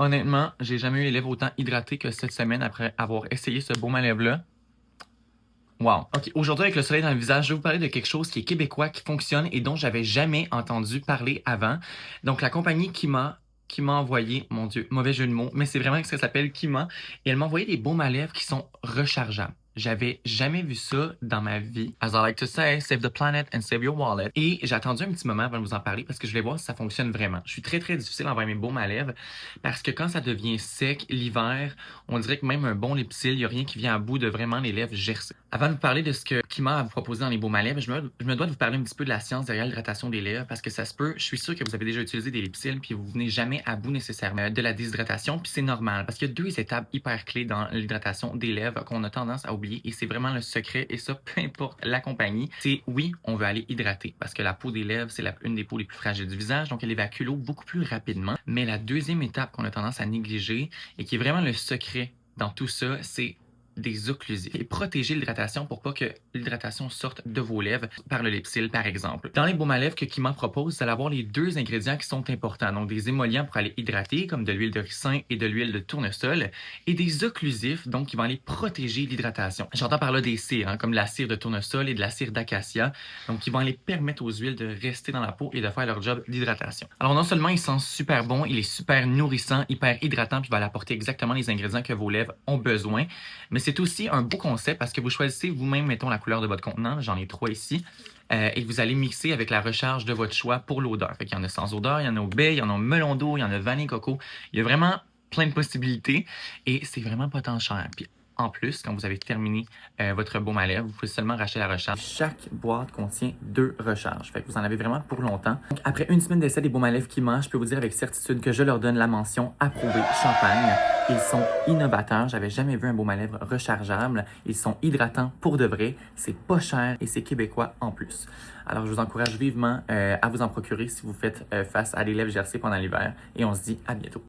Honnêtement, j'ai jamais eu les lèvres autant hydratées que cette semaine après avoir essayé ce baume à lèvres-là. Wow. OK, aujourd'hui, avec le soleil dans le visage, je vais vous parler de quelque chose qui est québécois, qui fonctionne et dont j'avais jamais entendu parler avant. Donc, la compagnie qui m'a envoyé, mon Dieu, mauvais jeu de mots, mais c'est vraiment que ça s'appelle Kima, et elle m'a envoyé des baumes à lèvres qui sont rechargeables. J'avais jamais vu ça dans ma vie. As I like to say, save the planet and save your wallet. Et j'ai attendu un petit moment avant de vous en parler parce que je voulais voir si ça fonctionne vraiment. Je suis très, très difficile à envoyer mes baumes à lèvres parce que quand ça devient sec l'hiver, on dirait que même un bon Lipsil, il n'y a rien qui vient à bout de vraiment les lèvres gercées. Avant de vous parler de ce que Kima a proposé dans les baumes à lèvres, je me dois de vous parler un petit peu de la science derrière l'hydratation des lèvres parce que ça se peut, je suis sûr que vous avez déjà utilisé des Lipsil puis vous venez jamais à bout nécessairement de la déshydratation puis c'est normal parce qu'il y a deux étapes hyper clés dans l'hydratation des lèvres qu'on a tendance à oublier et c'est vraiment le secret et ça, peu importe la compagnie, c'est oui, on veut aller hydrater parce que la peau des lèvres, c'est une des peaux les plus fragiles du visage donc elle évacue l'eau beaucoup plus rapidement. Mais la deuxième étape qu'on a tendance à négliger et qui est vraiment le secret dans tout ça, c'est des occlusifs et protéger l'hydratation pour pas que l'hydratation sorte de vos lèvres par le Lipsil, par exemple. Dans les baumes à lèvres que Kima propose, vous allez avoir les deux ingrédients qui sont importants. Donc, des émollients pour aller hydrater, comme de l'huile de ricin et de l'huile de tournesol, et des occlusifs, donc, qui vont aller protéger l'hydratation. J'entends par là des cires, comme la cire de tournesol et de la cire d'acacia, donc, qui vont aller permettre aux huiles de rester dans la peau et de faire leur job d'hydratation. Alors, non seulement il sent super bon, il est super nourrissant, hyper hydratant, puis il va apporter exactement les ingrédients que vos lèvres ont besoin, mais c'est aussi un beau concept parce que vous choisissez vous-même, mettons, la couleur de votre contenant. J'en ai 3 ici. Et vous allez mixer avec la recharge de votre choix pour l'odeur. Fait qu'il y en a sans odeur, il y en a au baie, il y en a au melon d'eau, il y en a vanille coco. Il y a vraiment plein de possibilités et c'est vraiment pas tant cher. Puis en plus, quand vous avez terminé votre baume à lèvres, vous pouvez seulement racheter la recharge. Chaque boîte contient 2 recharges. Fait que vous en avez vraiment pour longtemps. Donc, après une semaine d'essai des baumes à lèvres Kima, je peux vous dire avec certitude que je leur donne la mention approuvée champagne. Ils sont innovateurs. J'avais jamais vu un baume à lèvres rechargeable. Ils sont hydratants pour de vrai. C'est pas cher et c'est québécois en plus. Alors, je vous encourage vivement à vous en procurer si vous faites face à des lèvres gercées pendant l'hiver. Et on se dit à bientôt.